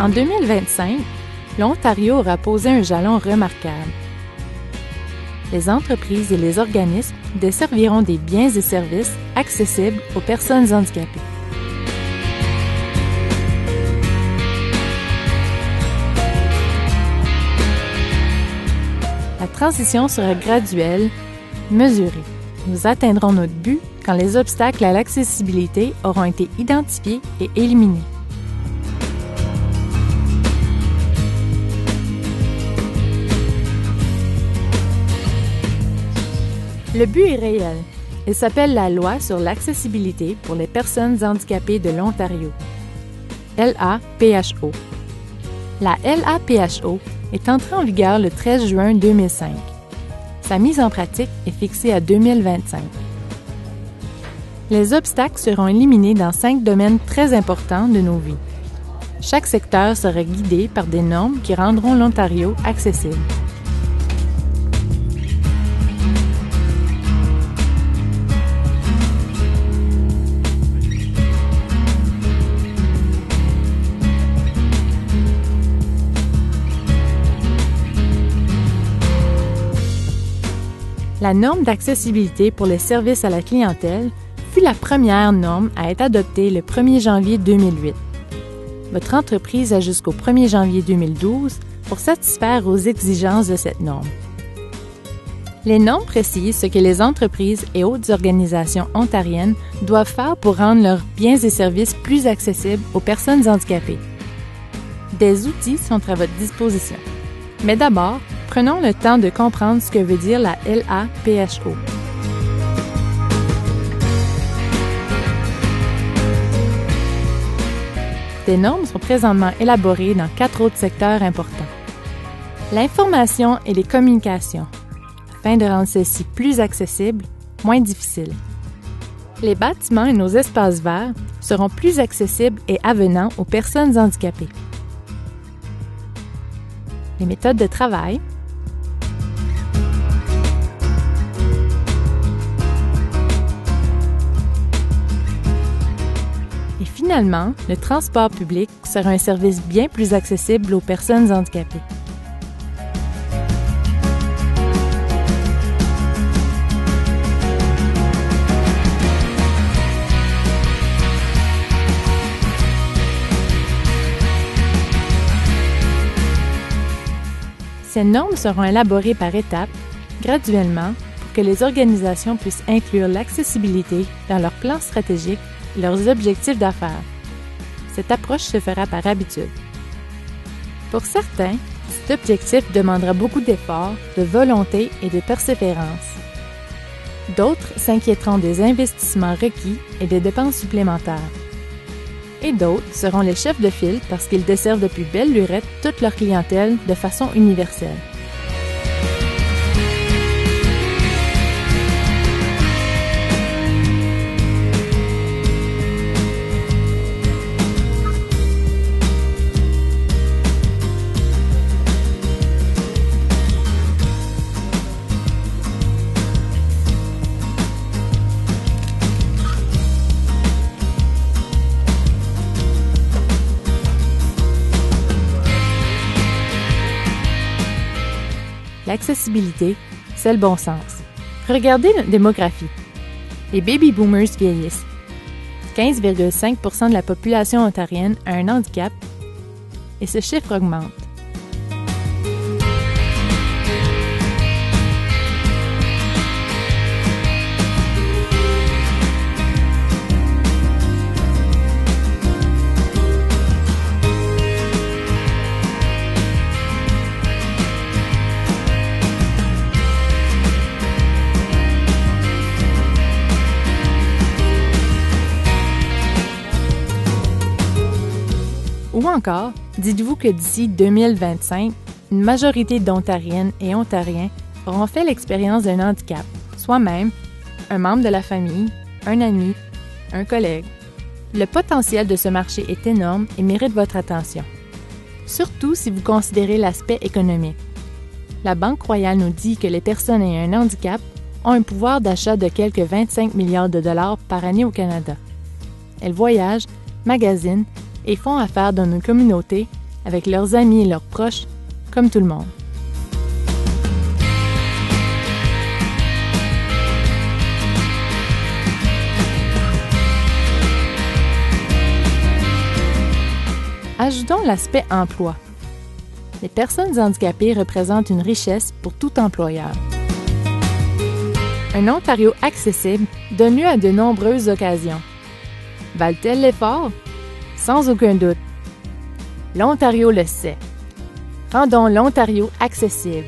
En 2025, l'Ontario aura posé un jalon remarquable. Les entreprises et les organismes desserviront des biens et services accessibles aux personnes handicapées. La transition sera graduelle, mesurée. Nous atteindrons notre but quand les obstacles à l'accessibilité auront été identifiés et éliminés. Le but est réel. Il s'appelle la Loi sur l'accessibilité pour les personnes handicapées de l'Ontario, LAPHO. La LAPHO est entrée en vigueur le 13 juin 2005. Sa mise en pratique est fixée à 2025. Les obstacles seront éliminés dans 5 domaines très importants de nos vies. Chaque secteur sera guidé par des normes qui rendront l'Ontario accessible. La norme d'accessibilité pour les services à la clientèle fut la première norme à être adoptée le 1er janvier 2008. Votre entreprise a jusqu'au 1er janvier 2012 pour satisfaire aux exigences de cette norme. Les normes précisent ce que les entreprises et autres organisations ontariennes doivent faire pour rendre leurs biens et services plus accessibles aux personnes handicapées. Des outils sont à votre disposition. Mais d'abord, prenons le temps de comprendre ce que veut dire la LAPHO. Des normes sont présentement élaborées dans 4 autres secteurs importants. L'information et les communications, afin de rendre celles-ci plus accessibles, moins difficiles. Les bâtiments et nos espaces verts seront plus accessibles et avenants aux personnes handicapées. Les méthodes de travail, et finalement, le transport public sera un service bien plus accessible aux personnes handicapées. Ces normes seront élaborées par étapes, graduellement, pour que les organisations puissent inclure l'accessibilité dans leurs plans stratégiques et leurs objectifs d'affaires. Cette approche se fera par habitude. Pour certains, cet objectif demandera beaucoup d'efforts, de volonté et de persévérance. D'autres s'inquiéteront des investissements requis et des dépenses supplémentaires. Et d'autres seront les chefs de file parce qu'ils desservent depuis belle lurette toute leur clientèle de façon universelle. L'accessibilité, c'est le bon sens. Regardez notre démographie. Les baby boomers vieillissent. 15,5% de la population ontarienne a un handicap et ce chiffre augmente. Ou encore, dites-vous que d'ici 2025, une majorité d'Ontariennes et Ontariens auront fait l'expérience d'un handicap, soit même un membre de la famille, un ami, un collègue. Le potentiel de ce marché est énorme et mérite votre attention. Surtout si vous considérez l'aspect économique. La Banque royale nous dit que les personnes ayant un handicap ont un pouvoir d'achat de quelques 25 milliards de dollars par année au Canada. Elles voyagent, magasinent et font affaire dans nos communautés avec leurs amis et leurs proches, comme tout le monde. Ajoutons l'aspect emploi. Les personnes handicapées représentent une richesse pour tout employeur. Un Ontario accessible donne lieu à de nombreuses occasions. Valent-elles l'effort? Sans aucun doute. L'Ontario le sait. Rendons l'Ontario accessible.